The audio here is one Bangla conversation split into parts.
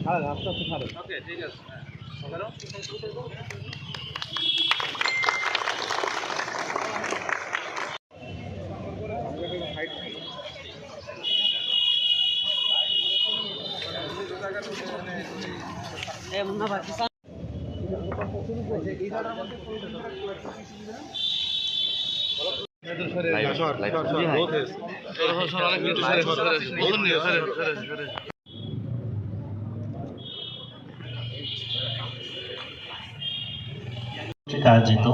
ওকে ঠিক আছে ধরো এ মুন্না ভাই আয়োজিত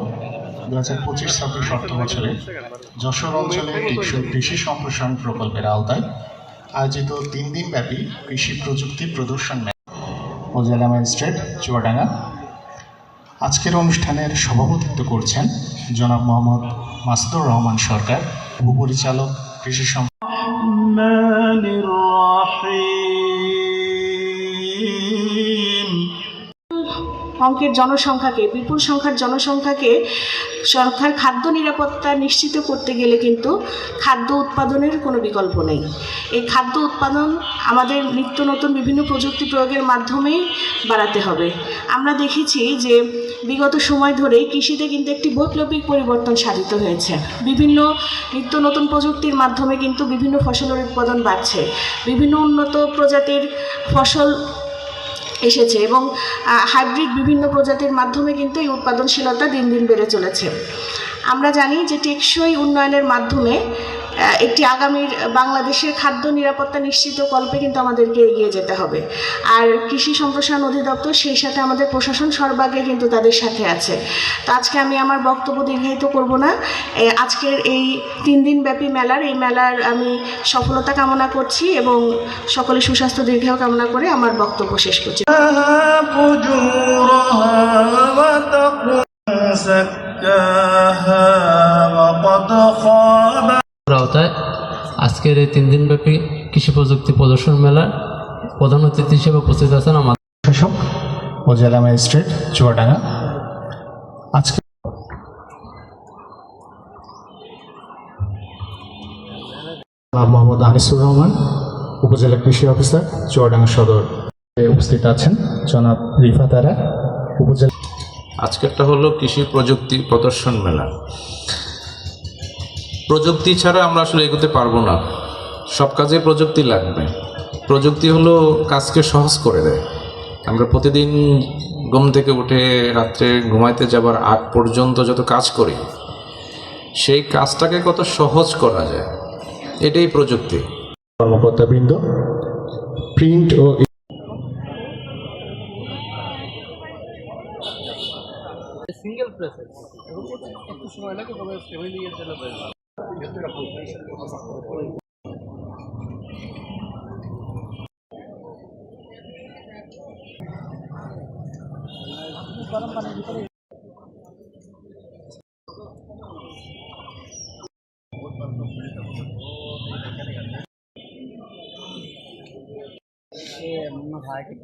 2025-26 অর্থ বছরে যশোর অঞ্চলে টেকসই কৃষি সম্প্রসারণ প্রকল্পের আওতায় আয়োজিত 3 দিনব্যাপী কৃষি প্রযুক্তি প্রদর্শন মেলা উপজেলা ম্যাজিস্ট্রেট চুয়াডাঙ্গা। আজকের অনুষ্ঠানের সভাপতিত্ব করছেন জনাব মোহাম্মদ মাসুদুর রহমান সরকার, উপপরিচালক কৃষি অঙ্কের জনসংখ্যাকে, বিপুল সংখ্যার জনসংখ্যাকে সরকার খাদ্য নিরাপত্তা নিশ্চিত করতে গেলে কিন্তু খাদ্য উৎপাদনের কোনো বিকল্প নেই। এই খাদ্য উৎপাদন আমাদের নিত্য নতুন বিভিন্ন প্রযুক্তি প্রয়োগের মাধ্যমেই বাড়াতে হবে। আমরা দেখেছি যে বিগত সময় ধরে কৃষিতে কিন্তু একটি বৈপ্লবিক পরিবর্তন সাধিত হয়েছে। বিভিন্ন নিত্য নতুন প্রযুক্তির মাধ্যমে কিন্তু বিভিন্ন ফসলের উৎপাদন বাড়ছে, বিভিন্ন উন্নত প্রজাতির ফসল এসেছে এবং হাইব্রিড বিভিন্ন প্রজাতির মাধ্যমে কিন্তু এই উৎপাদনশীলতা দিন দিন বেড়ে চলেছে। আমরা জানি যে টেকসই উন্নয়নের মাধ্যমে একটি আগামীর বাংলাদেশের খাদ্য নিরাপত্তা নিশ্চিত কল্পে কিন্তু আমাদেরকে এগিয়ে যেতে হবে। আর কৃষি সম্প্রসারণ অধিদপ্তর সেই সাথে আমাদের প্রশাসন সর্বাগ্রে কিন্তু তাদের সাথে আছে। তো আজকে আমি আমার বক্তব্য দীর্ঘায়িত করব না। আজকের এই 3 দিনব্যাপী মেলার আমি সফলতা কামনা করছি এবং সকলে সুস্বাস্থ্য দীর্ঘায়ু কামনা করে আমার বক্তব্য শেষ করছি। আওতায় আজকের এই 3 দিনব্যাপী কৃষি প্রযুক্তি প্রদর্শন মেলার প্রধান অতিথি হিসেবে উপস্থিত আছেন আমাদের শাসক উপজেলা ম্যাজিস্ট্রেট চুয়াডাঙ্গা। আজকে মোহাম্মদ আনিসুর রহমান, উপজেলা কৃষি অফিসার চুয়াডাঙ্গা সদর উপস্থিত আছেন জনাব রিফাত আরা, উপজেলা। আজকেরটা হলো কৃষি প্রযুক্তি প্রদর্শন মেলা। প্রযুক্তি ছাড়া আমরা আসলে এগোতে পারবো না, সব কাজে প্রযুক্তি লাগবে। প্রযুক্তি হলো কাজকে সহজ করে দেয়। আমরা প্রতিদিন ঘুম থেকে উঠে রাত্রে ঘুমাইতে যাবার আগ পর্যন্ত যত কাজ করি, সেই কাজটাকে কত সহজ করা যায়, এটাই প্রযুক্তি। কর্মকর্তাবৃন্দ, প্রিন্ট ও সিঙ্গেল প্রেসেস একটু সময় লাগে, তবে ফ্যামিলি এর জন্য গরম পানির ভিতরে ভাইকে